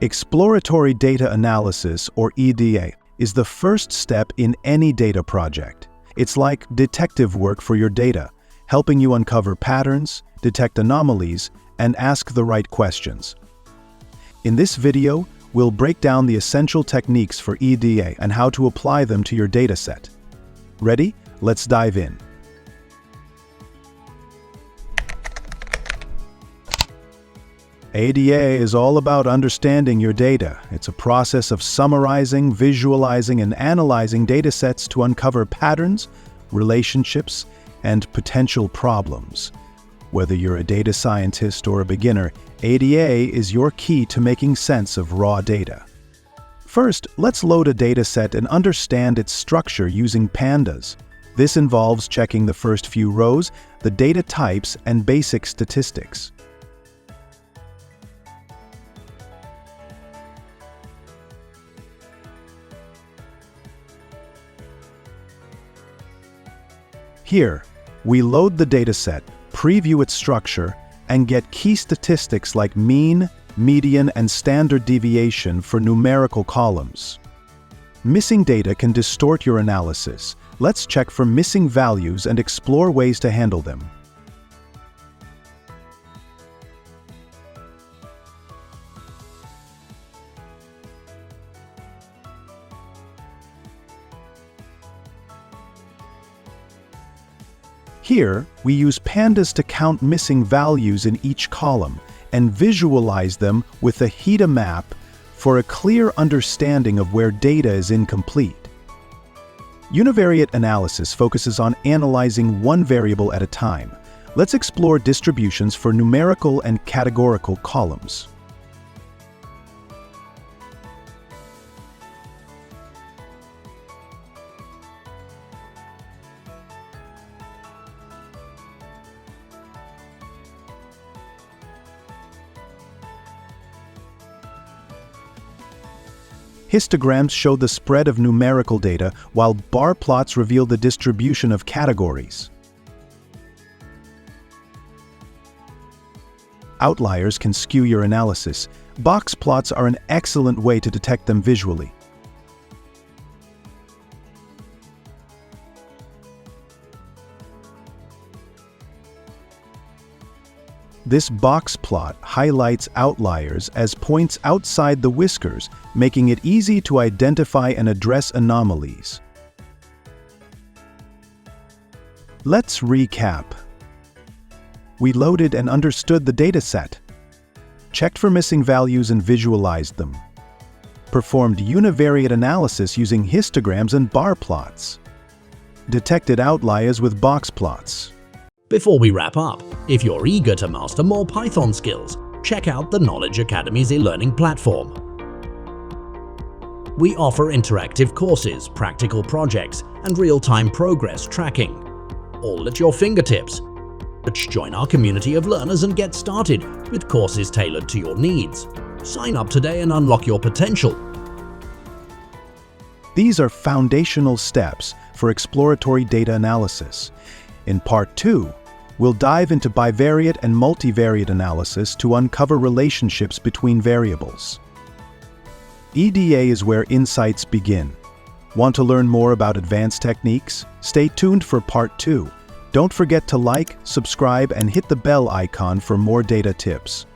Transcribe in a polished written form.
Exploratory data analysis, or EDA, is the first step in any data project. It's like detective work for your data, helping you uncover patterns, detect anomalies, and ask the right questions. In this video, we'll break down the essential techniques for EDA and how to apply them to your dataset. Ready? Let's dive in. EDA is all about understanding your data. It's a process of summarizing, visualizing, and analyzing datasets to uncover patterns, relationships, and potential problems. Whether you're a data scientist or a beginner, EDA is your key to making sense of raw data. First, let's load a dataset and understand its structure using pandas. This involves checking the first few rows, the data types, and basic statistics. Here, we load the dataset, preview its structure, and get key statistics like mean, median, and standard deviation for numerical columns. Missing data can distort your analysis. Let's check for missing values and explore ways to handle them. Here, we use pandas to count missing values in each column and visualize them with a heat map for a clear understanding of where data is incomplete. Univariate analysis focuses on analyzing one variable at a time. Let's explore distributions for numerical and categorical columns. Histograms show the spread of numerical data, while bar plots reveal the distribution of categories. Outliers can skew your analysis. Box plots are an excellent way to detect them visually. This box plot highlights outliers as points outside the whiskers, making it easy to identify and address anomalies. Let's recap. We loaded and understood the dataset, checked for missing values and visualized them, performed univariate analysis using histograms and bar plots, detected outliers with box plots. Before we wrap up, if you're eager to master more Python skills, check out the Knowledge Academy's e-learning platform. We offer interactive courses, practical projects, and real-time progress tracking, all at your fingertips. Join our community of learners and get started with courses tailored to your needs. Sign up today and unlock your potential. These are foundational steps for exploratory data analysis. In Part 2, we'll dive into bivariate and multivariate analysis to uncover relationships between variables. EDA is where insights begin. Want to learn more about advanced techniques? Stay tuned for Part 2. Don't forget to like, subscribe, and hit the bell icon for more data tips.